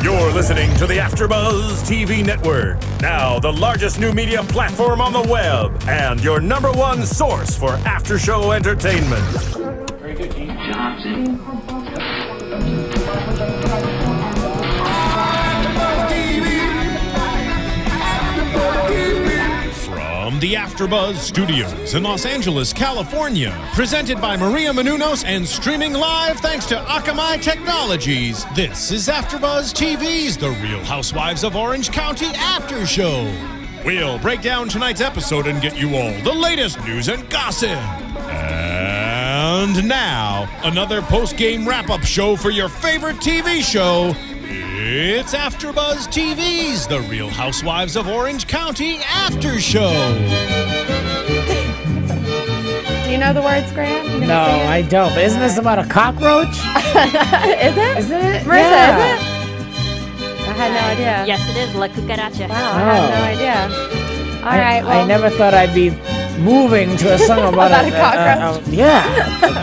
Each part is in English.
You're listening to the AFTERBUZZ TV network. Now the largest new media platform on the web and your #1 source for after-show entertainment. Very good, Gene. Johnson. From the AFTERBUZZ Studios in Los Angeles, California, presented by Maria Menounos and streaming live thanks to Akamai Technologies, this is AFTERBUZZ TV's The Real Housewives of Orange County After Show. We'll break down tonight's episode and get you all the latest news and gossip. And now, another post-game wrap-up show for your favorite TV show. It's AFTERBUZZ TV's The Real Housewives of Orange County After Show. Do you know the words, Grant? No, I don't. But isn't this about a cockroach? Is it? Isn't it? Marissa, Yeah. is it? I had no idea. Yes, it is. La Cucaracha. Wow, I had no idea. All right, well. I never thought I'd be moving to a song about, About a cockroach. Yeah.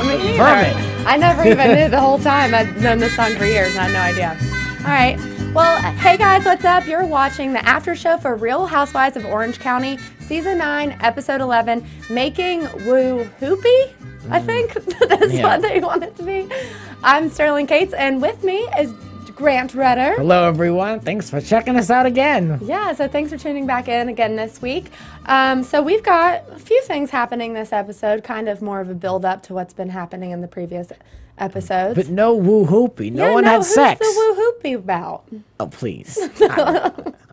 Me neither. Vermin. I never even knew the whole time. I've known this song for years and I had no idea. All right. Well, hey guys, what's up? You're watching the after show for Real Housewives of Orange County, Season 9, Episode 11, Making Whoo Hoopy, I think. That's what they want it to be. I'm Sterling Cates, and with me is Grant Rutter. Hello, everyone. Thanks for checking us out again. Yeah, so thanks for tuning back in again this week. So we've got a few things happening this episode, kind of more of a build-up to what's been happening in the previous episodes. But no woo hoopy. No one no, had sex. Who's the woo hoopy about? Oh, please.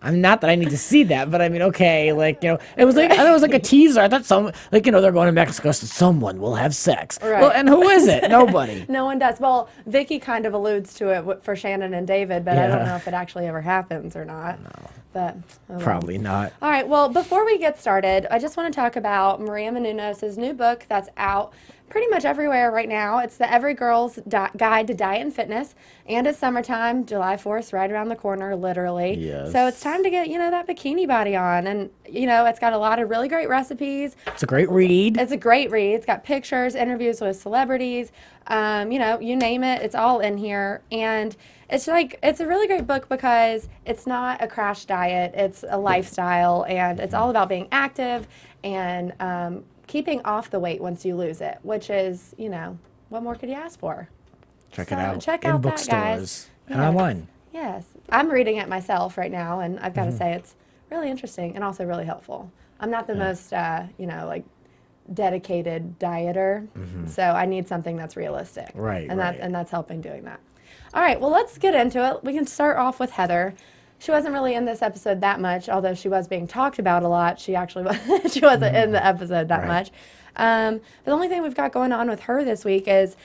I'm not that I need to see that, but I mean, okay, like, it was like a teaser. I thought they're going to Mexico, so someone will have sex. Right. Well, and who is it? Nobody. No one does. Well, Vicky kind of alludes to it for Shannon and David, but I don't know if it actually ever happens or not. No. But probably not. All right. Well, before we get started, I just want to talk about Maria Menounos' new book that's out pretty much everywhere right now. It's the Every Girl's Guide to Diet and Fitness, and it's summertime. July 4th, right around the corner, literally. Yes. So it's time to get that bikini body on, and it's got a lot of really great recipes. It's a great read. It's a great read. It's got pictures, interviews with celebrities. You name it, it's all in here, and it's a really great book because it's not a crash diet. It's a lifestyle, and it's all about being active and keeping off the weight once you lose it, which is, what more could you ask for? Check it out. Check in out bookstores that, guys. And online. Yes. I'm reading it myself right now, and I've got to say it's really interesting and also really helpful. I'm not the most, dedicated dieter, so I need something that's realistic. Right, and right. that's helping doing that. All right, well, let's get into it. We can start off with Heather. She wasn't really in this episode that much, although she was being talked about a lot. She actually she wasn't in the episode that much. But the only thing we've got going on with her this week is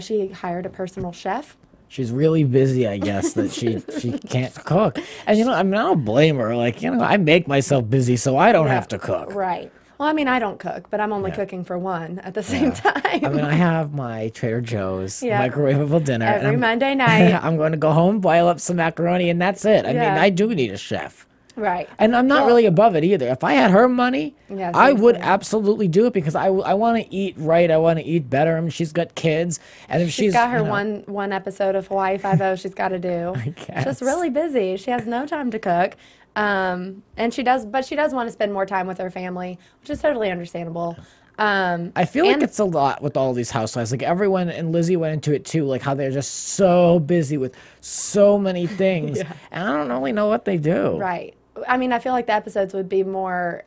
she hired a personal chef. She's really busy, I guess, that she can't cook. And, I don't blame her. Like, I make myself busy so I don't have to cook. Right. Well, I mean, I don't cook, but I'm only cooking for one at the same time. I mean, I have my Trader Joe's microwavable dinner. Every Monday night. I'm going to go home, boil up some macaroni, and that's it. I mean, I do need a chef. Right. And I'm not really above it either. If I had her money, I would absolutely do it because I want to eat right. I want to eat better. I mean, she's got kids. And if she's got her one episode of Hawaii Five-0 she's got to do. I guess. She's really busy. She has no time to cook. And she does want to spend more time with her family, which is totally understandable. I feel like it's a lot with all these housewives. Like everyone, and Lizzie went into it too, like how they're just so busy with so many things. And I don't really know what they do. Right. I mean, I feel like the episodes would be more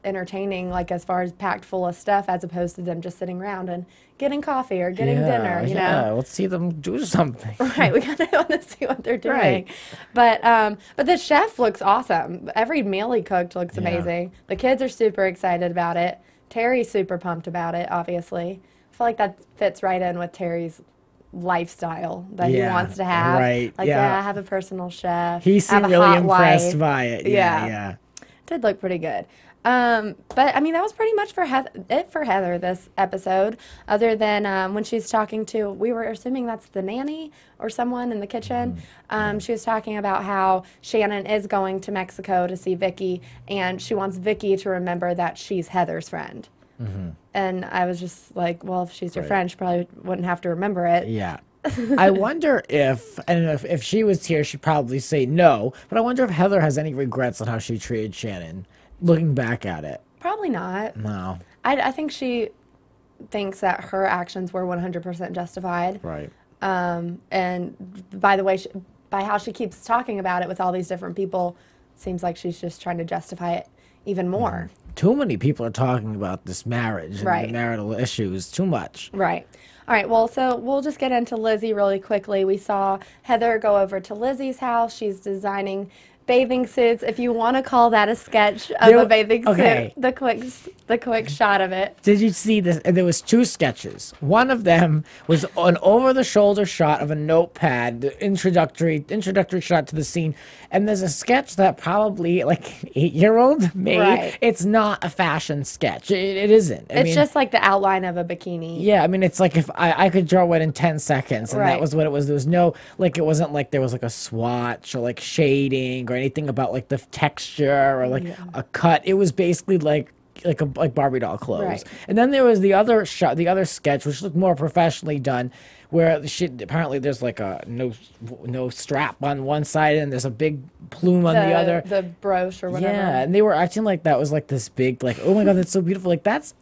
entertaining, like as far as packed full of stuff, as opposed to them just sitting around and getting coffee or getting dinner, Yeah, let's see them do something. Right, we kind of want to see what they're doing. But the chef looks awesome. Every meal he cooked looks amazing. The kids are super excited about it. Terry's super pumped about it, obviously. I feel like that fits right in with Terry's lifestyle that he wants to have. Right, like, have a personal chef. He seemed have a really hot impressed wife. by it. Yeah. Did look pretty good. But I mean, that was pretty much for Heather this episode, other than when she's talking to, we were assuming that's the nanny or someone in the kitchen. She was talking about how Shannon is going to Mexico to see Vicky, and she wants Vicky to remember that she's Heather's friend. And I was just like, well, if she's your friend, she probably wouldn't have to remember it. Yeah. I wonder if, and if she was here, she'd probably say no. But I wonder if Heather has any regrets on how she treated Shannon, looking back at it. Probably not. No. I think she thinks that her actions were 100% justified. Right. And by the way, by how she keeps talking about it with all these different people, seems like she's just trying to justify it even more. Too many people are talking about this marriage and the marital issues. Too much. Right. All right, well, so we'll just get into Lizzie really quickly. We saw Heather go over to Lizzie's house. She's designing bathing suits. If you want to call that a sketch of a bathing suit, the quick shot of it. Did you see this? There was 2 sketches. One of them was an over-the-shoulder shot of a notepad, the introductory shot to the scene. And there's a sketch that probably like 8-year-old made. Right. It's not a fashion sketch. It isn't. I mean, just like the outline of a bikini. Yeah, I mean, it's like if I could draw it in 10 seconds, and that was what it was. There was no, like, it wasn't like there was like a swatch or like shading or anything about like the texture or like a cut. It was basically like Barbie doll clothes. Right. And then there was the other shot, the other sketch, which looked more professionally done, where apparently there's like a no strap on one side and there's a big plume on the other. The brooch or whatever. Yeah, and they were acting like that was like this big, like, oh my God, that's so beautiful. Like that's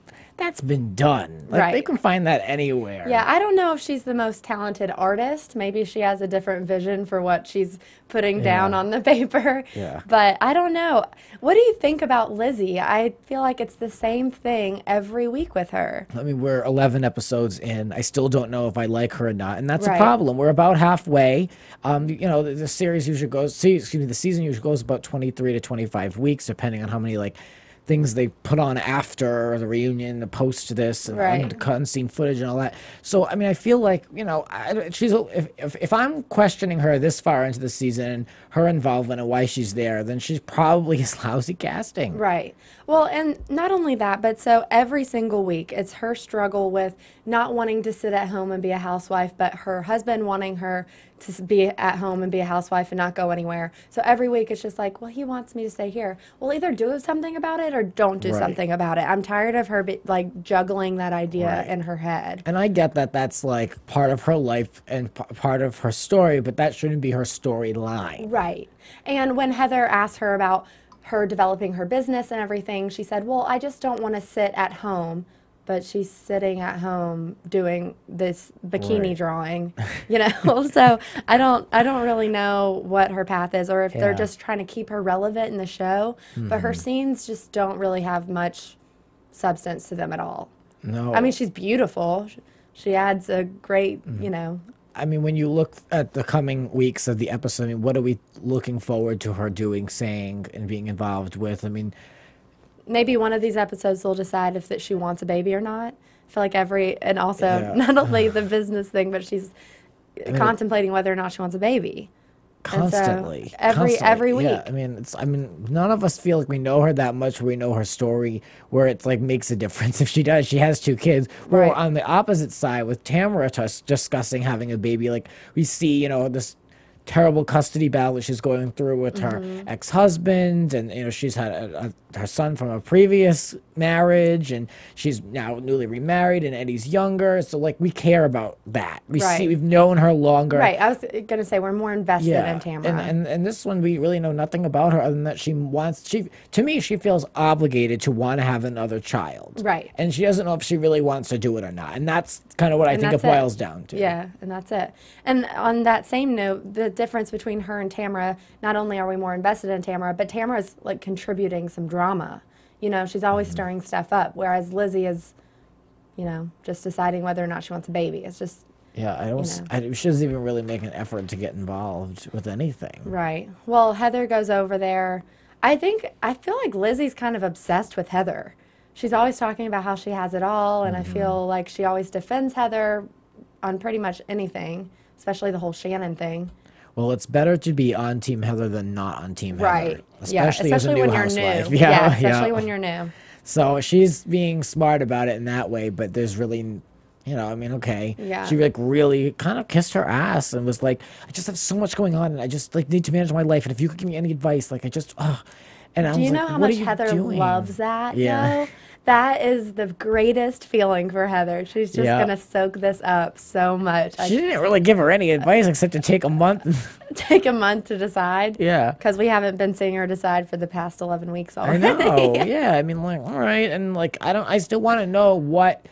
been done. Like they can find that anywhere. Yeah, I don't know if she's the most talented artist. Maybe she has a different vision for what she's putting down on the paper. Yeah. But I don't know. What do you think about Lizzie? I feel like it's the same thing every week with her. I mean, we're 11 episodes in. I still don't know if I like her or not, and that's a problem. We're about halfway. You know, the series usually goes. The season usually goes about 23 to 25 weeks, depending on how many things they put on after the reunion, the post to this, and the unseen footage and all that. So, I mean, I feel like, you know, if I'm questioning her this far into the season and her involvement and why she's there, then she's probably is lousy casting. Right. Well, and not only that, but so every single week, it's her struggle with not wanting to sit at home and be a housewife, but her husband wanting her to be at home and be a housewife and not go anywhere. So every week it's just like, well, he wants me to stay here. Well, either do something about it or don't do something about it. I'm tired of her juggling that idea in her head. And I get that that's like part of her life and part of her story, but that shouldn't be her storyline. Right. And when Heather asked her about her developing her business and everything, she said, well, I just don't want to sit at home. But she's sitting at home doing this bikini drawing, you know. So I don't really know what her path is, or if they're just trying to keep her relevant in the show. But her scenes just don't really have much substance to them at all. No, I mean, she's beautiful. She adds a great, you know. I mean, when you look at the coming weeks of the episode, I mean, what are we looking forward to her doing, saying, and being involved with? I mean, maybe one of these episodes will decide if that she wants a baby or not. I feel like and also not only the business thing, but she's contemplating whether or not she wants a baby. Constantly. So every week. Yeah, I mean, none of us feel like we know her that much, where we know her story, where it like makes a difference. If she does, she has 2 kids. We're on the opposite side with Tamara discussing having a baby. Like we see, you know, this terrible custody battle that she's going through with her ex-husband, and you know she's had her son from a previous marriage, and she's now newly remarried, and Eddie's younger, so like we care about that. We've known her longer. Right. I was gonna say we're more invested in Tamara. And this one we really know nothing about her other than that to me she feels obligated to want to have another child. Right. And she doesn't know if she really wants to do it or not. And that's kind of what I think it boils down to. Yeah, and that's it. And on that same note, the difference between her and Tamara, not only are we more invested in Tamara, but Tamara's like contributing some drama. You know, she's always stirring stuff up, whereas Lizzie is, you know, just deciding whether or not she wants a baby. It's just... Yeah, she doesn't even really make an effort to get involved with anything. Right. Well, Heather goes over there. I feel like Lizzie's kind of obsessed with Heather. She's always talking about how she has it all, and I feel like she always defends Heather on pretty much anything, especially the whole Shannon thing. Well, it's better to be on Team Heather than not on Team Heather. Right. Especially as a new housewife. Yeah, especially when you're new. So she's being smart about it in that way, but there's really, you know, I mean, okay. Yeah. She like really kind of kissed her ass and was like, I just have so much going on, and I just like need to manage my life, and if you could give me any advice, like I just, and I was like, do you know how much Heather loves that? Yeah. Though? That is the greatest feeling for Heather. She's just going to soak this up so much. She didn't really give her any advice except to take a month. Take a month to decide? Yeah. Because we haven't been seeing her decide for the past 11 weeks already. I know. Yeah. I mean, like, all right. And, like, I still want to know what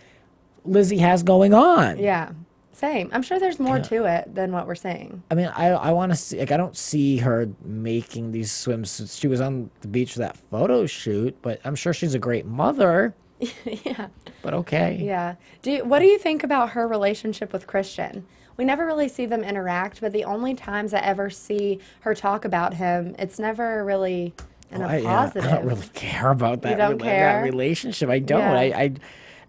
Lizzie has going on. Yeah. Same. I'm sure there's more to it than what we're seeing. I mean, I want to see, like, I don't see her making these swimsuits. She was on the beach for that photo shoot, but I'm sure she's a great mother. Yeah. But okay. Yeah. What do you think about her relationship with Christian? We never really see them interact, but the only times I ever see her talk about him, it's never really in a positive. I don't really care about that, You don't care? that relationship. I don't. Yeah.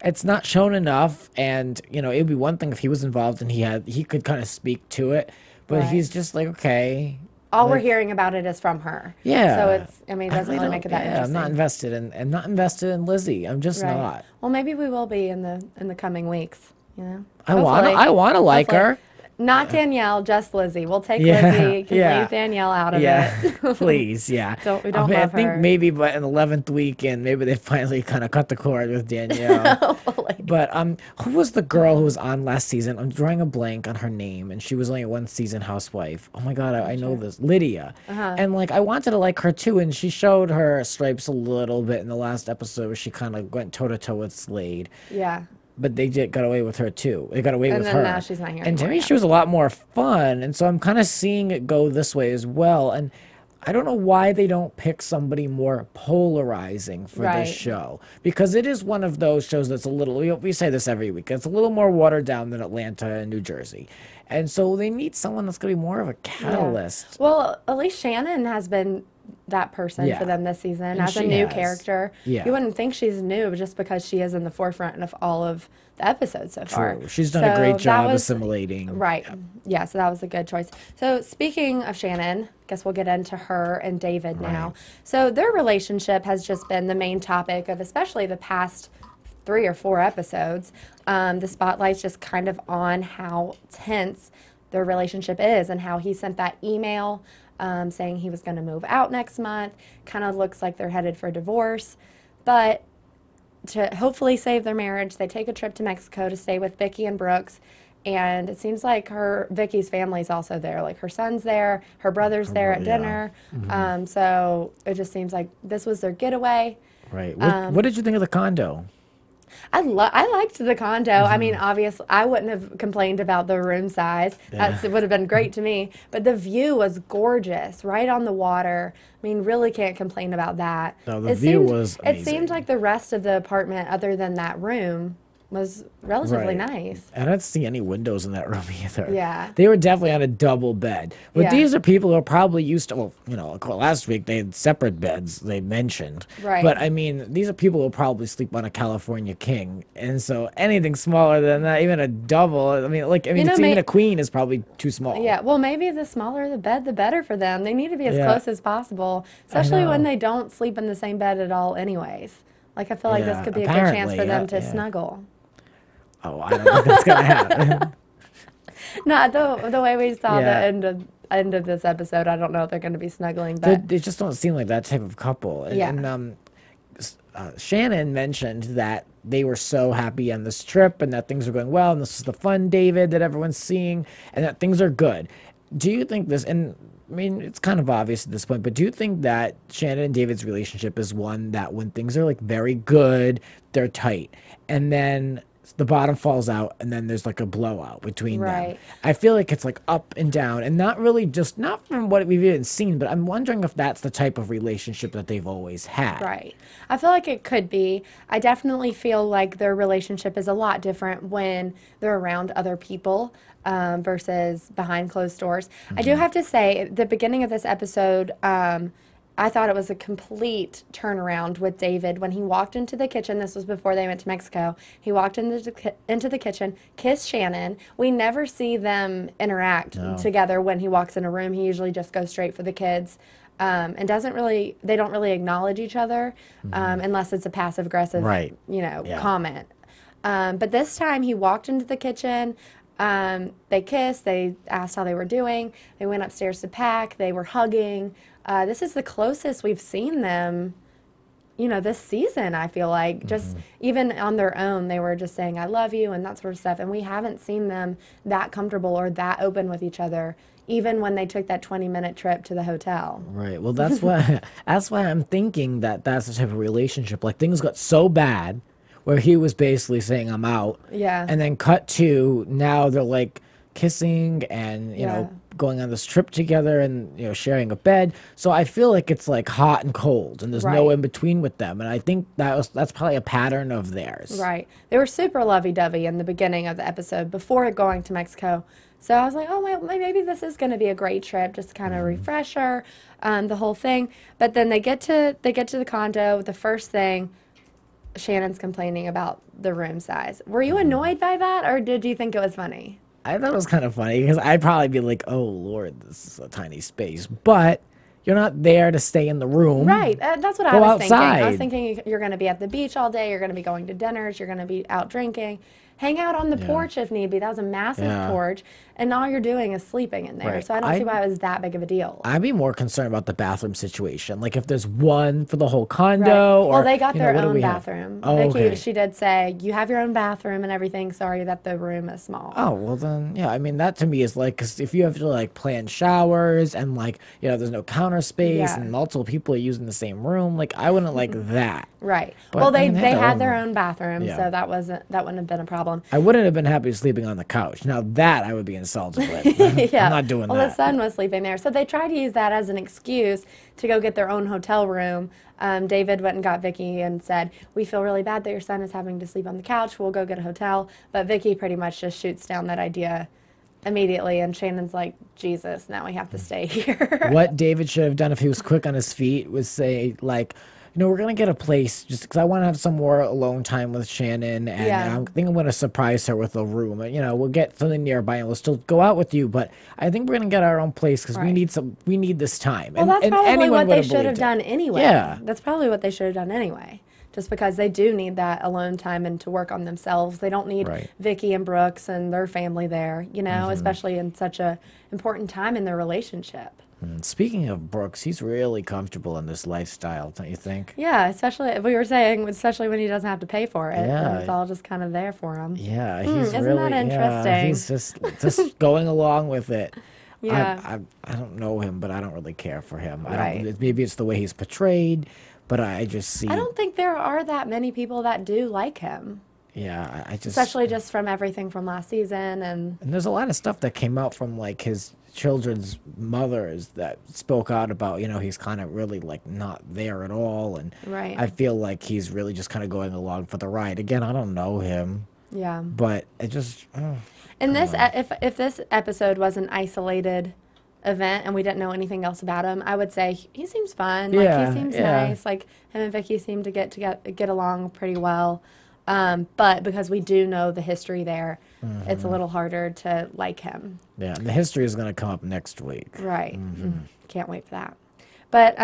It's not shown enough, and it'd be one thing if he was involved and he could kind of speak to it, but he's just like, okay. All we're hearing about it is from her. Yeah. So it doesn't really make it that interesting. I'm not invested in Lizzie. I'm just not. Well, maybe we will be in the coming weeks. I want to like her. Not Danielle, just Lizzie. We'll take Lizzie. You can leave Danielle out of it. Please, yeah. We don't love her. I think maybe by an 11th weekend, maybe they finally kind of cut the cord with Danielle. Hopefully. But who was the girl who was on last season? I'm drawing a blank on her name, and she was only a one-season housewife. Oh my God, I know this. Lydia. And like I wanted to like her too, and she showed her stripes a little bit in the last episode where she kind of went toe-to-toe with Slade. Yeah. But they got away with her too. They got away with her. And then now she's not here And to anymore. me, she was a lot more fun. And so I'm kind of seeing it go this way as well. And I don't know why they don't pick somebody more polarizing for this show. Because it is one of those shows that's a little, we say this every week, it's a little more watered down than Atlanta and New Jersey. And so they need someone that's going to be more of a catalyst. Yeah. Well, at least Shannon has been that person for them this season as a new character. Yeah. You wouldn't think she's new just because she is in the forefront of all of the episodes so far. True. She's done a great job assimilating. Right. Yeah, so that was a good choice. So speaking of Shannon, guess we'll get into her and David now. So their relationship has just been the main topic of especially the past 3 or 4 episodes. The spotlight's just kind of on how tense their relationship is and how he sent that email saying he was going to move out next month. Kind of looks like they're headed for divorce. But to hopefully save their marriage, they take a trip to Mexico to stay with Vicky and Brooks. And it seems like Vicky's family's also there. Like her son's there, her brother's there at dinner. So it just seems like this was their getaway. Right. What did you think of the condo? I liked the condo. I mean, obviously, I wouldn't have complained about the room size. It would have been great to me. But the view was gorgeous, right on the water. I mean, really can't complain about that. No, the view was amazing. It seemed like the rest of the apartment, other than that room, was relatively nice. I don't see any windows in that room either. Yeah. They were definitely on a double bed. But these are people who are probably used to, last week they had separate beds, they mentioned. Right. But I mean, these are people who probably sleep on a California king. And so anything smaller than that, even a double, even a queen is probably too small. Yeah, well, maybe the smaller the bed, the better for them. They need to be as close as possible, especially when they don't sleep in the same bed at all anyways. Like, I feel like this could be a good chance for them to snuggle. Oh, I don't think that's going to happen. Not the way we saw the end of this episode. I don't know if they're going to be snuggling, but they just don't seem like that type of couple. And Shannon mentioned that they were so happy on this trip and that things are going well and this is the fun, David, that everyone's seeing and that things are good. Do you think this, and I mean, it's kind of obvious at this point, but do you think that Shannon and David's relationship is one that when things are like very good, they're tight, and then the bottom falls out and then there's like a blowout between them? I feel like it's like up and down and not from what we've even seen, but I'm wondering if that's the type of relationship that they've always had. Right. I feel like it could be. I definitely feel like their relationship is a lot different when they're around other people versus behind closed doors. I do have to say, at the beginning of this episode, I thought it was a complete turnaround with David when he walked into the kitchen. This was before they went to Mexico. He walked into the kitchen, kissed Shannon. We never see them interact together when he walks in a room. He usually just goes straight for the kids and they don't really acknowledge each other unless it's a passive-aggressive comment. But this time he walked into the kitchen. They kissed. They asked how they were doing. They went upstairs to pack. They were hugging. This is the closest we've seen them you know, this season, I feel like. Just even on their own, they were just saying, I love you and that sort of stuff. And we haven't seen them that comfortable or that open with each other, even when they took that 20-minute trip to the hotel. Right. Well, that's why I'm thinking that that's the type of relationship. Like, things got so bad where he was basically saying, I'm out. Yeah. And then cut to now they're like kissing and, you know, going on this trip together and, you know, sharing a bed. So I feel like it's like hot and cold and there's no in between with them. And I think that's probably a pattern of theirs. Right. They were super lovey-dovey in the beginning of the episode before going to Mexico. So I was like, oh, well, maybe this is going to be a great trip, just kind of refresher, the whole thing. But then they get to the condo. The first thing, Shannon's complaining about the room size. Were you annoyed by that, or did you think it was funny? I thought it was kind of funny because I'd probably be like, oh, Lord, this is a tiny space. But you're not there to stay in the room. Right. That's what I Go was thinking. I was outside. thinking you're going to be at the beach all day. You're going to be going to dinners. You're going to be out drinking. Hang out on the porch if need be. That was a massive porch. And all you're doing is sleeping in there. Right. So I don't see why it was that big of a deal. I'd be more concerned about the bathroom situation. Like if there's one for the whole condo. Or, well, they got their what do own we have? bathroom. Oh, Vicky, okay. she did say, you have your own bathroom and everything. Sorry that the room is small. Oh, well then, yeah, I mean, that to me is like, because if you have to like plan showers and like, you know, there's no counter space and multiple people are using the same room, like I wouldn't like that. Right. But, well, they I mean, had their own bathroom, Yeah. so that wouldn't have been a problem. I wouldn't have been happy sleeping on the couch. Now that I would be insulted with. Yeah. I'm not doing well, that. the son was sleeping there. So they tried to use that as an excuse to go get their own hotel room. David went and got Vicky and said, we feel really bad that your son is having to sleep on the couch. We'll go get a hotel. But Vicky pretty much just shoots down that idea immediately. And Shannon's like, Jesus, now we have to stay here. What David should have done if he was quick on his feet was say, like, you know, we're going to get a place just because I want to have some more alone time with Shannon. And I think I'm going to surprise her with a room. You know, we'll get something nearby and we'll still go out with you. But I think we're going to get our own place because we need this time. Well, that's probably what they should have done anyway. Yeah. That's probably what they should have done anyway. Just because they do need that alone time and to work on themselves. They don't need Vicky and Brooks and their family there, you know, especially in such a important time in their relationship. Speaking of Brooks, he's really comfortable in this lifestyle, don't you think? Yeah, especially, we were saying, especially when he doesn't have to pay for it. Yeah. And it's all just kind of there for him. Yeah, he's isn't really, that interesting? yeah, he's just going along with it. Yeah. I don't know him, but I don't really care for him. Right. Maybe it's the way he's portrayed, but I just see. I don't think there are that many people that do like him. Yeah, I just. Especially just from everything from last season and there's a lot of stuff that came out from like his children's mothers that spoke out about, you know, he's kind of really like not there at all. And I feel like he's really just kind of going along for the ride. Again, I don't know him. Yeah. But it just. And this, if this episode was an isolated event and we didn't know anything else about him, I would say he seems fun. Like he seems nice. Like him and Vicky seem to get along pretty well. But because we do know the history there, it's a little harder to like him. Yeah, and the history is going to come up next week. Right. Can't wait for that. But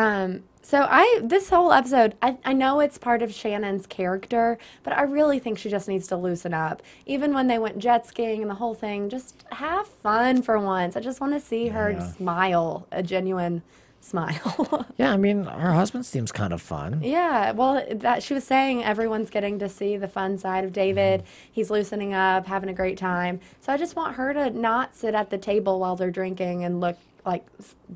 so this whole episode, I know it's part of Shannon's character, but I really think she just needs to loosen up. Even when they went jet skiing and the whole thing, just have fun for once. I just want to see her smile, a genuine smile. Yeah, I mean, her husband seems kind of fun. Yeah, well, that she was saying everyone's getting to see the fun side of David. He's loosening up, having a great time. So I just want her to not sit at the table while they're drinking and look like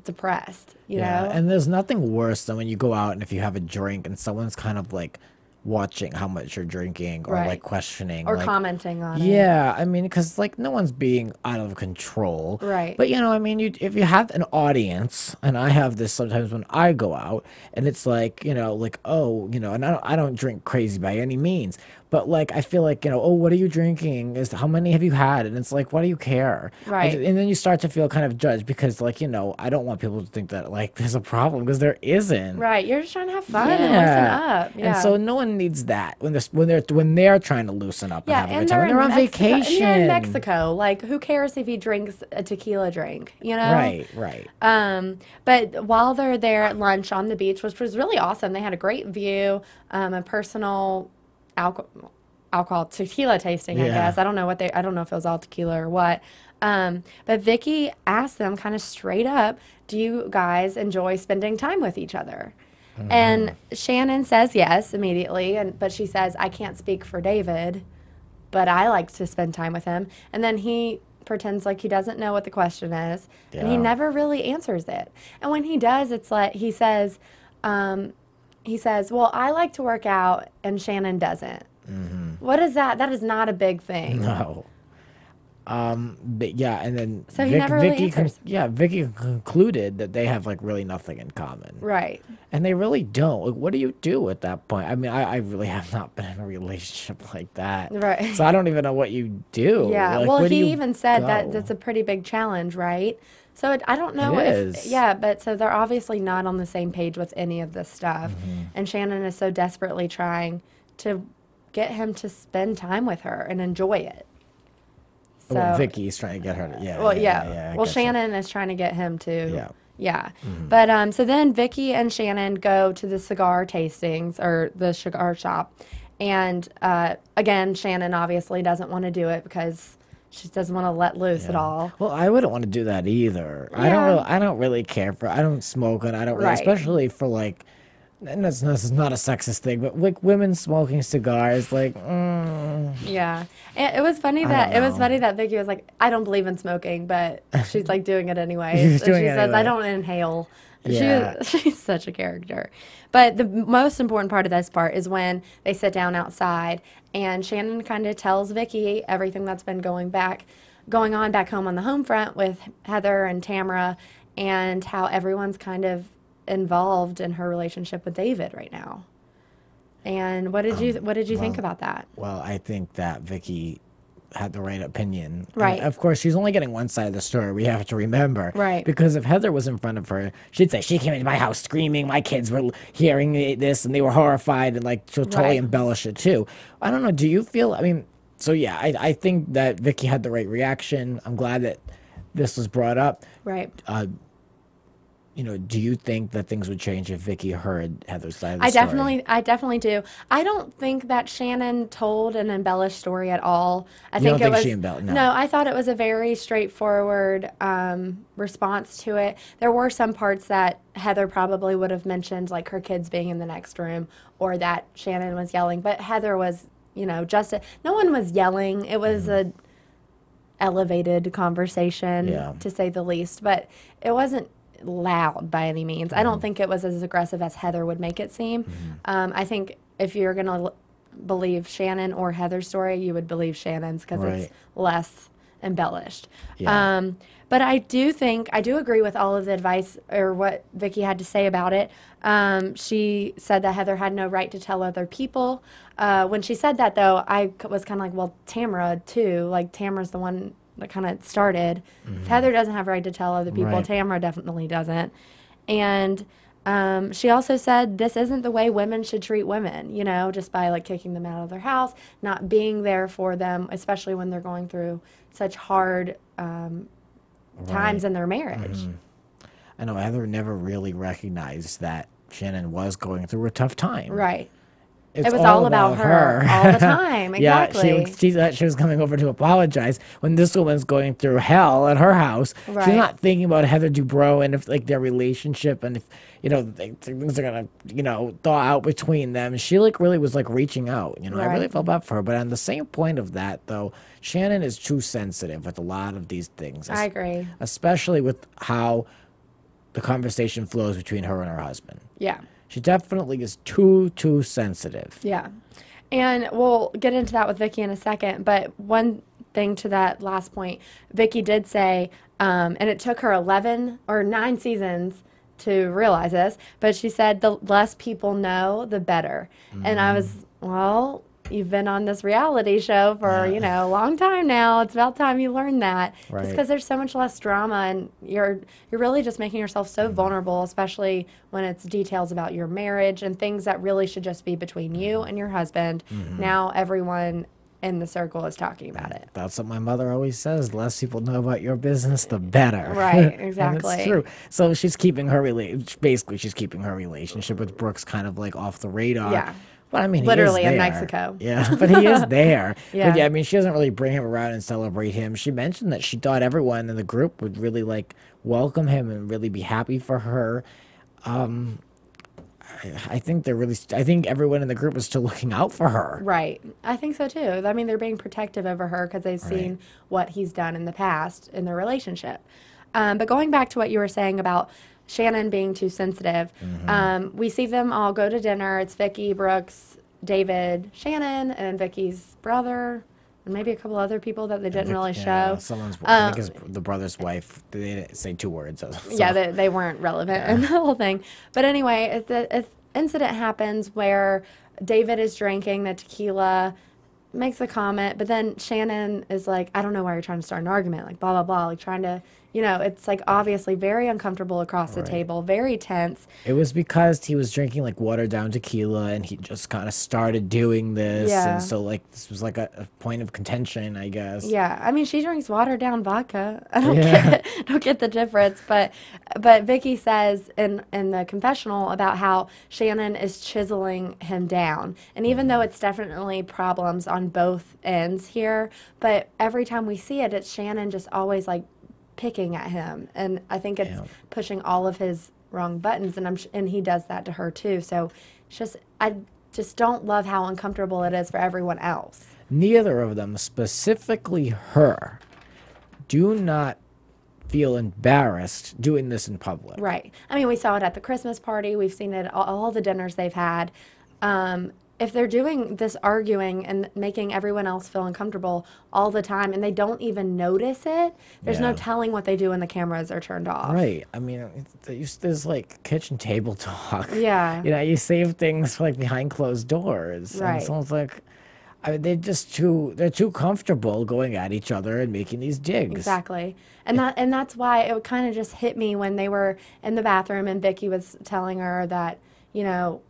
depressed, you know? And there's nothing worse than when you go out and if you have a drink and someone's kind of like watching how much you're drinking or like questioning or like, commenting on it. Yeah, I mean, because like no one's being out of control. Right. But you know, I mean, if you have an audience, and I have this sometimes when I go out, and it's like, you know, like, oh, you know, and I don't drink crazy by any means, but like I feel like, you know, oh, what are you drinking? How many have you had? And it's like, why do you care? Right. And then you start to feel kind of judged because, like, you know, I don't want people to think that like there's a problem because there isn't. Right. You're just trying to have fun and loosen up. Yeah. And so no one needs that when they're trying to loosen up and have a good time. When they're on vacation. And you're in Mexico. Like, who cares if he drinks a tequila drink? You know. Right. But while they're there at lunch on the beach, which was really awesome, they had a great view, a personal alcohol tequila tasting, I guess. I don't know if it was all tequila or what. But Vicky asked them kind of straight up, do you guys enjoy spending time with each other? And Shannon says yes immediately, but she says, I can't speak for David, but I like to spend time with him. And then he pretends like he doesn't know what the question is, and he never really answers it. And when he does, it's like he says, well, I like to work out, and Shannon doesn't. What is that? That is not a big thing. No. But yeah, and then so he never really answers. Vicky concluded that they have like really nothing in common. Right. And they really don't. Like, what do you do at that point? I mean, I really have not been in a relationship like that. Right. So I don't even know what you do. Yeah. Like, well, he even said that that's a pretty big challenge, right? So I don't know if, but so they're obviously not on the same page with any of this stuff. And Shannon is so desperately trying to get him to spend time with her and enjoy it. So, well, Vicky's trying to get her to, Well, Shannon is trying to get him to, Yeah. But so then Vicky and Shannon go to the cigar tastings or the cigar shop. And again, Shannon obviously doesn't want to do it because she doesn't want to let loose at all. Well, I wouldn't want to do that either. Yeah. I don't really care for, I don't smoke, and I don't really, especially for like, and this is not a sexist thing, but like women smoking cigars, like, yeah. And it was funny that Vicky was like, I don't believe in smoking, but she's like doing it anyway. She says, I don't inhale. Yeah. She's such a character. But the most important part of this part is when they sit down outside and Shannon kind of tells Vicky everything that's been going on back home on the home front with Heather and Tamara, and how everyone's kind of involved in her relationship with David right now. And what did you think about that? Well, I think that Vicky had the right opinion. Right. And of course, she's only getting one side of the story. We have to remember. Right. Because if Heather was in front of her, she'd say, she came into my house screaming, my kids were hearing this, and they were horrified, and like she'll totally embellish it too. I don't know. Do you feel, I mean, so yeah, I think that Vicky had the right reaction. I'm glad that this was brought up. Right. You know, do you think that things would change if Vicky heard Heather's side of the story? I definitely do. I don't think that Shannon told an embellished story at all. I think it was she embellished? No, I thought it was a very straightforward response to it. There were some parts that Heather probably would have mentioned, like her kids being in the next room, or that Shannon was yelling. But Heather was, no one was yelling. It was a elevated conversation, to say the least. But it wasn't loud by any means. I don't think it was as aggressive as Heather would make it seem. I think if you're going to believe Shannon or Heather's story, you would believe Shannon's because it's less embellished. But I do agree with all of the advice or what Vicky had to say about it. She said that Heather had no right to tell other people. When she said that, though, I was kind of like, well, Tamara, too. Like, Tamara's the one that kind of started. If Heather doesn't have a right to tell other people, Tamara definitely doesn't. And she also said this isn't the way women should treat women, just by like kicking them out of their house, not being there for them, especially when they're going through such hard times in their marriage. I know Heather never really recognized that Shannon was going through a tough time. Right. It was all about her all the time. Exactly. She thought she was coming over to apologize when this woman's going through hell at her house. Right. She's not thinking about Heather Dubrow and if like their relationship and if things are gonna thaw out between them. She like really was like reaching out. I really felt bad for her. But on the same point of that though, Shannon is too sensitive with a lot of these things. I agree. Especially with how the conversation flows between her and her husband. Yeah. She definitely is too sensitive. Yeah. And we'll get into that with Vicky in a second. But one thing to that last point, Vicky did say, and it took her 11 or 9 seasons to realize this, but she said the less people know, the better. And I was, well, you've been on this reality show for, a long time now. It's about time you learn that. Right. Just because there's so much less drama and you're really just making yourself so vulnerable, especially when it's details about your marriage and things that really should just be between you and your husband. Now everyone in the circle is talking about it. That's what my mother always says. The less people know about your business, the better. Right, exactly. And it's true. So she's keeping her she's keeping her relationship with Brooks kind of like off the radar. Yeah. But I mean, literally he is in there. Mexico. Yeah, but he is there. Yeah. But yeah, I mean, she doesn't really bring him around and celebrate him. She mentioned that she thought everyone in the group would really like welcome him and really be happy for her. I think they're really. I think everyone in the group is still looking out for her. Right. I think so too. I mean, they're being protective over her because they've seen what he's done in the past in their relationship. But going back to what you were saying about Shannon being too sensitive, we see them all go to dinner. It's Vicky, Brooks, David, Shannon, and Vicky's brother, and maybe a couple other people that they didn't really show. Someone's, I think it's the brother's wife. They didn't say 2 words. So. Yeah, they weren't relevant in the whole thing. But anyway, the incident happens where David is drinking the tequila, makes a comment, but then Shannon is like, I don't know why you're trying to start an argument, like blah, blah, blah, like trying to, you know, it's like obviously very uncomfortable across the table, very tense. It was because he was drinking like watered down tequila and he just kind of started doing this. Yeah. And so like this was like a point of contention, I guess. Yeah, I mean, she drinks watered down vodka. I don't get the difference. But Vicky says in the confessional about how Shannon is chiseling him down. And even though it's definitely problems on both ends here, but every time we see it, it's Shannon just always like picking at him, and I think it's pushing all of his wrong buttons, and he does that to her too. So it's just, I just don't love how uncomfortable it is for everyone else. Neither of them, specifically her, do not feel embarrassed doing this in public. Right. I mean, we saw it at the Christmas party. We've seen it all the dinners they've had. If they're doing this arguing and making everyone else feel uncomfortable all the time and they don't even notice it, there's no telling what they do when the cameras are turned off. Right. I mean, there's like kitchen table talk. Yeah. You know, you save things for like behind closed doors. Right. And it's almost like, I mean, they're too comfortable going at each other and making these digs. Exactly. And that's why it kind of just hit me when they were in the bathroom and Vicky was telling her that, you know,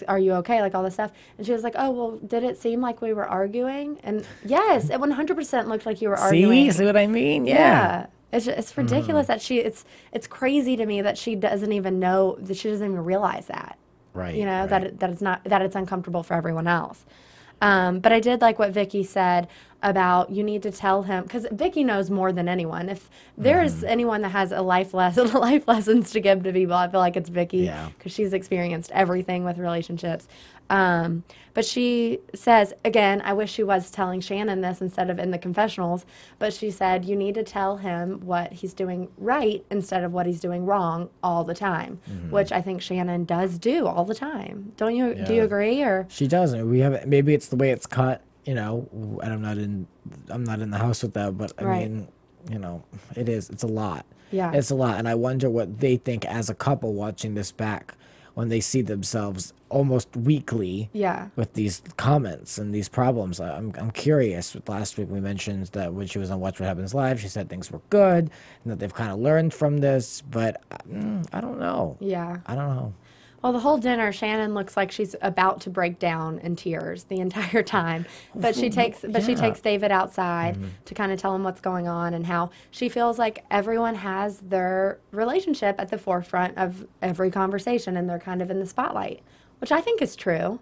are you okay? Like all this stuff. And she was like, oh, well, did it seem like we were arguing? And yes, it 100% looked like you were arguing. See what I mean? Yeah. It's ridiculous that it's crazy to me that she doesn't even know, that she doesn't even realize that. Right. You know, that it's uncomfortable for everyone else. But I did like what Vicky said about you need to tell him, because Vicky knows more than anyone. If there is anyone that has a life lessons to give to people, I feel like it's Vicky, because she's experienced everything with relationships. But she says, again, I wish she was telling Shannon this instead of in the confessionals, but she said, you need to tell him what he's doing right instead of what he's doing wrong all the time, which I think Shannon does do all the time. Don't you? Do you agree? Or she doesn't. Maybe it's the way it's cut, you know, and I'm not in the house with that, but I mean, you know, it's a lot. Yeah. It's a lot. And I wonder what they think as a couple watching this back when they see themselves almost weekly with these comments and these problems. I'm curious. Last week we mentioned that when she was on Watch What Happens Live, she said things were good and that they've kind of learned from this, but I don't know. Yeah. I don't know. Well, the whole dinner, Shannon looks like she's about to break down in tears the entire time. But she takes David outside to kind of tell him what's going on and how she feels like everyone has their relationship at the forefront of every conversation and they're kind of in the spotlight, which I think is true.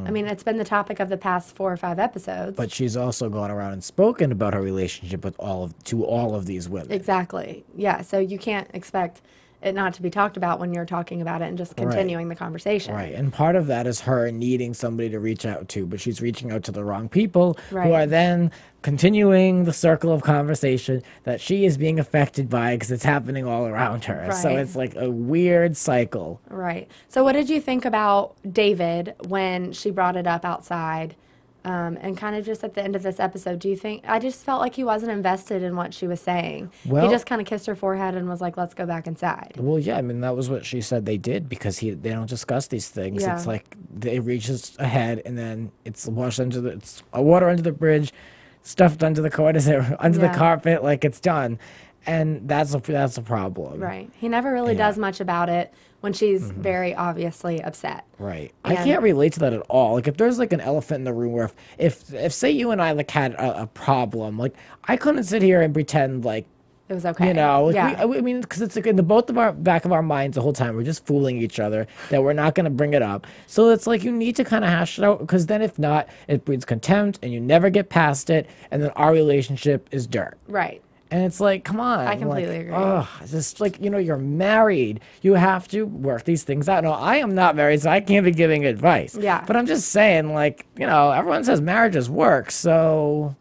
I mean, it's been the topic of the past 4 or 5 episodes. But she's also gone around and spoken about her relationship with all of these women. Exactly. Yeah. So you can't expect it not to be talked about when you're talking about it and just continuing the conversation. Right. And part of that is her needing somebody to reach out to, but she's reaching out to the wrong people who are then continuing the circle of conversation that she is being affected by because it's happening all around her. Right. So it's like a weird cycle. Right. So what did you think about David when she brought it up outside? And kind of just at the end of this episode, do you think, I just felt like he wasn't invested in what she was saying. He just kind of kissed her forehead and was like, let's go back inside. Well, yeah, I mean, that was what she said they did because they don't discuss these things. Yeah. It's like they reaches ahead and then it's washed it's water under the bridge, stuffed under the the carpet, like it's done. And that's a problem. Right. He never really does much about it when she's very obviously upset. Right. I can't relate to that at all. Like if there's like an elephant in the room where if say you and I like had a problem, like I couldn't sit here and pretend like it was okay. You know, like I mean, because it's like in the both of our back of our minds the whole time we're just fooling each other that we're not going to bring it up. So it's like you need to kind of hash it out because then if not, it breeds contempt and you never get past it, and then our relationship is dirt. Right. And it's like, come on. I completely agree. Oh, just like, you're married. You have to work these things out. No, I am not married, so I can't be giving advice. Yeah. But I'm just saying, like, everyone says marriages work. So,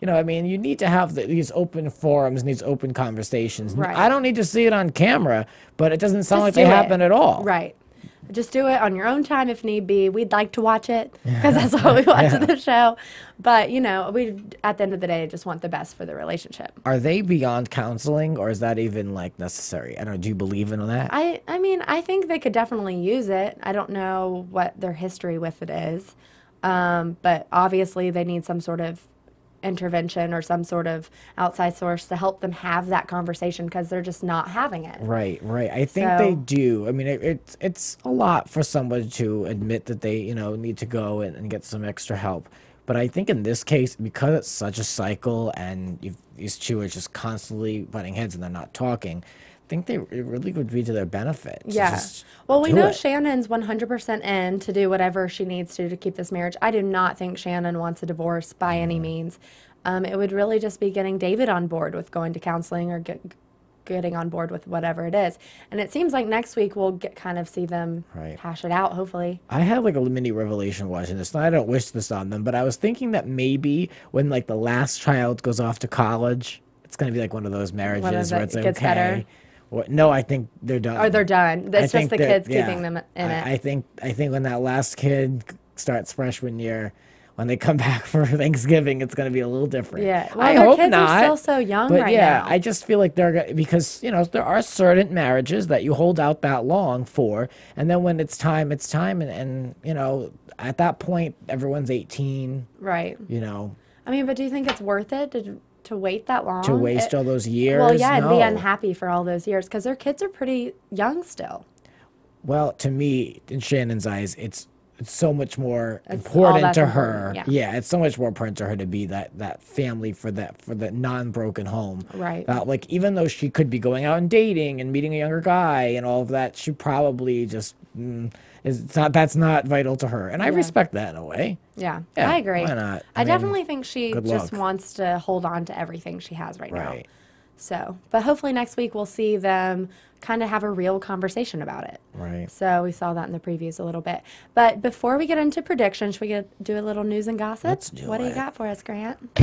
I mean, you need to have these open forums and these open conversations. Right. I don't need to see it on camera, but it doesn't sound Just like they do it. happen at all. Right. Just do it on your own time if need be. We'd like to watch it because that's why we watch the show. But, we, at the end of the day, just want the best for the relationship. Are they beyond counseling, or is that even, like, necessary? I don't know. Do you believe in that? I mean, I think they could definitely use it. I don't know what their history with it is. But obviously they need some sort of intervention or some sort of outside source to help them have that conversation because they're just not having it. Right. I think they do. I mean, it's a lot for someone to admit that they, need to go and get some extra help. But I think in this case, because it's such a cycle and these two are just constantly butting heads and they're not talking, I think it really would be to their benefit. Yeah. Well, we know Shannon's 100% in to do whatever she needs to keep this marriage. I do not think Shannon wants a divorce by any means. It would really just be getting David on board with going to counseling or getting on board with whatever it is. And it seems like next week we'll kind of see them hash it out, hopefully. I had like a mini revelation watching this, and I don't wish this on them, but I was thinking that maybe when like the last child goes off to college, it's going to be like one of those marriages where it's like, gets better. No, I think they're done. Or they're done. It's just the kids keeping them in it. I think when that last kid starts freshman year, when they come back for Thanksgiving, it's going to be a little different. Yeah, well, I their hope kids not. are still so young but right yeah, now. I just feel like because there are certain marriages that you hold out that long for, and then when it's time, and at that point everyone's 18. Right. I mean, but do you think it's worth it to wait that long? To waste all those years? Well, yeah, and no. be unhappy for all those years because their kids are pretty young still. Well, to me, in Shannon's eyes, it's so much more important to her. Yeah, it's so much more important to her to be that family for the non-broken home. Right. Like, even though she could be going out and dating and meeting a younger guy and all of that, she probably just that's not vital to her. And I respect that in a way. Yeah, I agree. Why not? I definitely think she just wants to hold on to everything she has right now. So, but hopefully next week we'll see them kind of have a real conversation about it. Right. So we saw that in the previews a little bit. But before we get into predictions, should we do a little news and gossip? Let's do What do you it. got for us, Grant?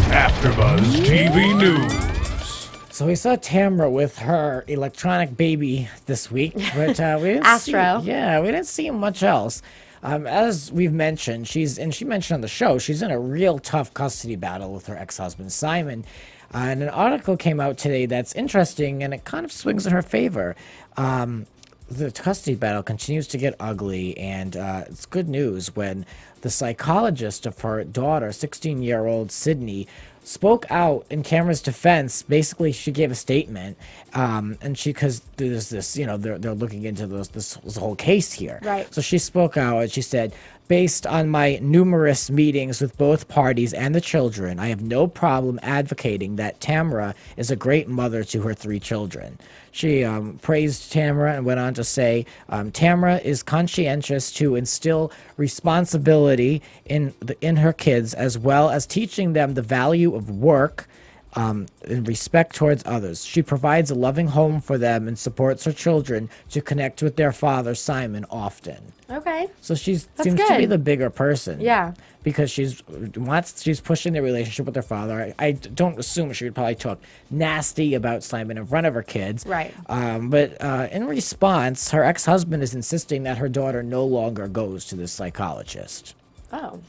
AfterBuzz TV News. So we saw Tamra with her electronic baby this week, but we didn't Astro. we didn't see much else. As we've mentioned, she mentioned on the show, she's in a real tough custody battle with her ex-husband, Simon. And an article came out today that's interesting, and it kind of swings in her favor. The custody battle continues to get ugly, and it's good news when the psychologist of her daughter, 16-year-old Sydney, spoke out in Tamra's defense. Basically, she gave a statement, and because there's this, they're looking into this whole case here. Right. So she spoke out and she said, "Based on my numerous meetings with both parties and the children, I have no problem advocating that Tamra is a great mother to her 3 children." She praised Tamra and went on to say, "Tamra is conscientious to instill responsibility in her kids, as well as teaching them the value of work and respect towards others. She provides a loving home for them and supports her children to connect with their father, Simon, often." Okay. So she That's seems to be good. the bigger person. Yeah. Because she's pushing the relationship with her father. I don't assume she would probably talk nasty about Simon in front of her kids. Right. But in response, her ex-husband is insisting that her daughter no longer goes to this psychologist. Oh.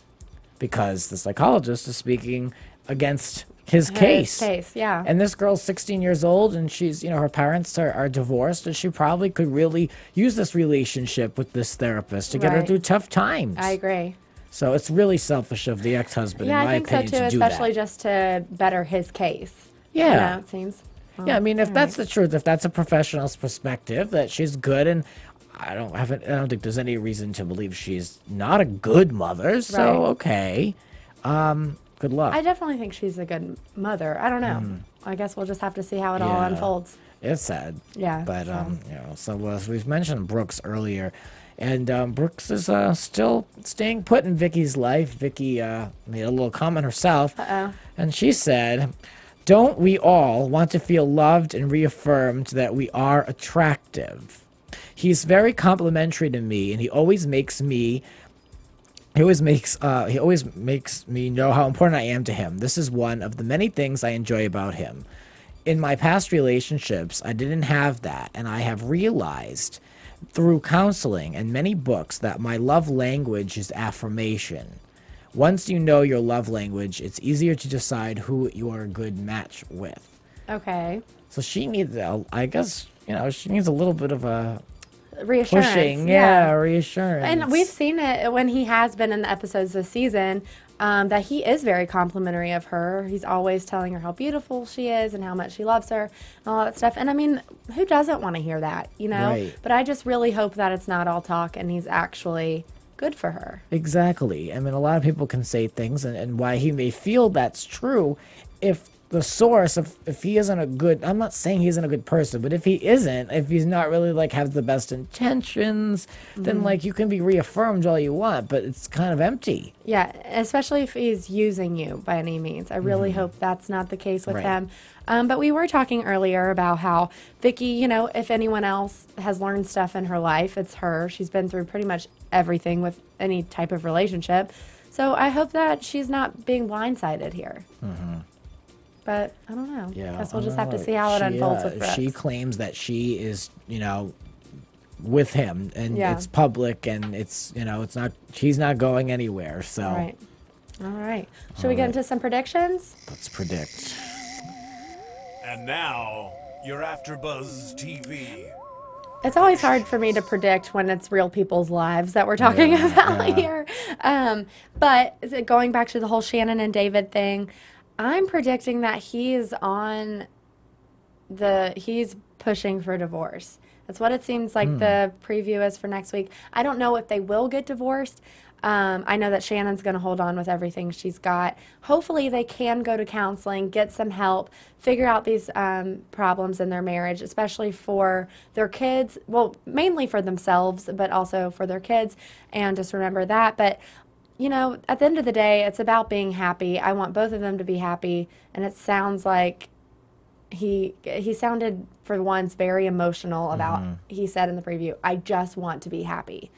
Because the psychologist is speaking against his case. Yeah. And this girl's 16 years old, and she's, her parents are divorced, and she probably could really use this relationship with this therapist to get her Right. through tough times. I agree. So it's really selfish of the ex-husband, Yeah, in my I think so opinion, too, to do especially that. just to better his case. Yeah. It seems. Yeah, I mean, if that's the truth, if that's a professional's perspective, that she's good, and I don't think there's any reason to believe she's not a good mother. So Right. okay, good luck. I definitely think she's a good mother. I don't know. I guess we'll just have to see how it all Yeah. unfolds. It's sad. Yeah, But so. we've mentioned Brooks earlier, and Brooks is still staying put in Vicky's life. Vicky made a little comment herself, and she said, Don't we all want to feel loved and reaffirmed that we are attractive? He's very complimentary to me, and he always makes me know how important I am to him. This is one of the many things I enjoy about him. In my past relationships, I didn't have that, and I have realized through counseling and many books that my love language is affirmation. Once you know your love language, it's easier to decide who you're a good match with. Okay. So she needs, I guess, she needs a little bit of a reassurance. Pushing, yeah, reassurance. And we've seen it when he has been in the episodes this season, that he is very complimentary of her. He's always telling her how beautiful she is and how much he loves her and all that stuff. And I mean, who doesn't want to hear that, Right. But I just really hope that it's not all talk and he's actually good for her. Exactly. I mean, a lot of people can say things, and why he may feel that's true if the source, if he isn't a good, I'm not saying he isn't a good person, but if he's not really has the best intentions, then you can be reaffirmed all you want, but it's kind of empty. Yeah, especially if he's using you by any means. I really hope that's not the case with him. But we were talking earlier about how Vicky, if anyone else has learned stuff in her life, it's her. She's been through pretty much everything with any type of relationship. So I hope that she's not being blindsided here. But I don't know. Yeah, guess we'll just have to see how it unfolds with Brooks. She claims that she is, with him, and it's public, and it's, it's not. She's not going anywhere. So. Right. All right. Should we get into some predictions? Let's predict. And now, your AfterBuzz TV. It's always hard for me to predict when it's real people's lives that we're talking about here. But going back to the whole Shannon and David thing, I'm predicting that he's pushing for divorce. That's what it seems like the preview is for next week. I don't know if they will get divorced. I know that Shannon's going to hold on with everything she's got. Hopefully they can go to counseling, get some help, figure out these problems in their marriage, especially for their kids. Well, mainly for themselves, but also for their kids. And just remember that. But, at the end of the day, it's about being happy. I want both of them to be happy. And it sounds like he sounded, for once, very emotional about, he said in the preview, I just want to be happy.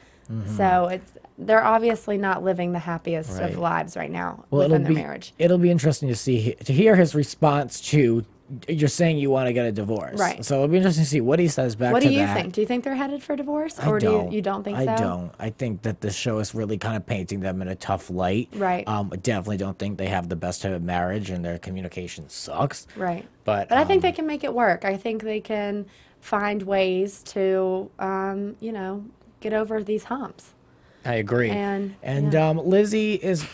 So they're obviously not living the happiest of lives right now within their marriage. It'll be interesting to hear his response to, you're saying you want to get a divorce. Right. So it'll be interesting to see what he says back to that. What do you think? Do you think they're headed for divorce? Or do you don't think so? I don't. I think that this show is really kind of painting them in a tough light. Right. I definitely don't think they have the best type of marriage, and their communication sucks. Right. But I think they can make it work. I think they can find ways to, get over these humps. I agree. And Lizzie is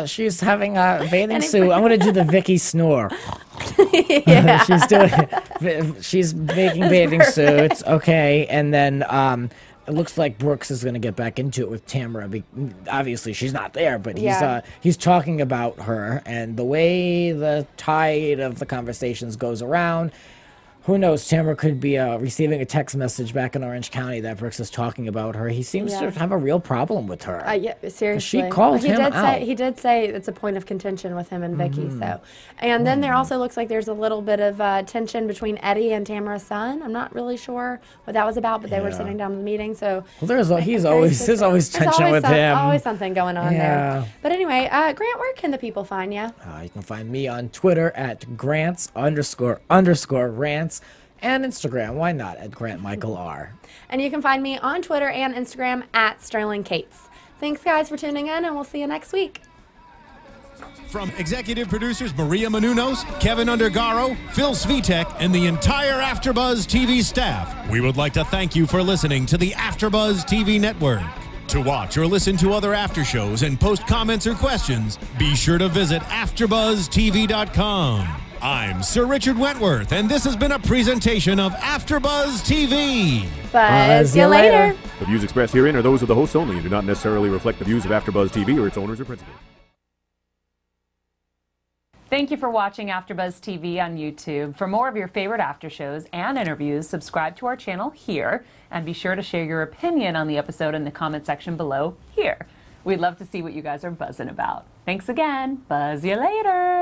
she's having a bathing suit. I'm gonna do the Vicky snore. She's making bathing suits. Okay, and then it looks like Brooks is gonna get back into it with Tamara. Obviously, she's not there, but he's talking about her, and the way the tide of the conversations goes around. Who knows? Tamara could be receiving a text message back in Orange County that Brooks is talking about her. He seems to have a real problem with her. Yeah, seriously. She called him out. He did say it's a point of contention with him and Vicky. So, and then there also looks like there's a little bit of tension between Eddie and Tamara's son. I'm not really sure what that was about, but they were sitting down in the meeting. So there's always tension with him. Always something going on there. But anyway, Grant, where can the people find you? You can find me on Twitter at Grants__Rants. And Instagram, why not, at Grant Michael R. And you can find me on Twitter and Instagram at Sterling Cates. Thanks, guys, for tuning in, and we'll see you next week. From executive producers Maria Menounos, Kevin Undergaro, Phil Svitek, and the entire AfterBuzz TV staff, we would like to thank you for listening to the AfterBuzz TV network. To watch or listen to other after shows and post comments or questions, be sure to visit AfterBuzzTV.com. I'm Sir Richard Wentworth, and this has been a presentation of AfterBuzz TV. Buzz you later. The views expressed herein are those of the hosts only and do not necessarily reflect the views of AfterBuzz TV or its owners or principals. Thank you for watching AfterBuzz TV on YouTube. For more of your favorite after shows and interviews, subscribe to our channel here, and be sure to share your opinion on the episode in the comment section below here. We'd love to see what you guys are buzzing about. Thanks again. Buzz you later.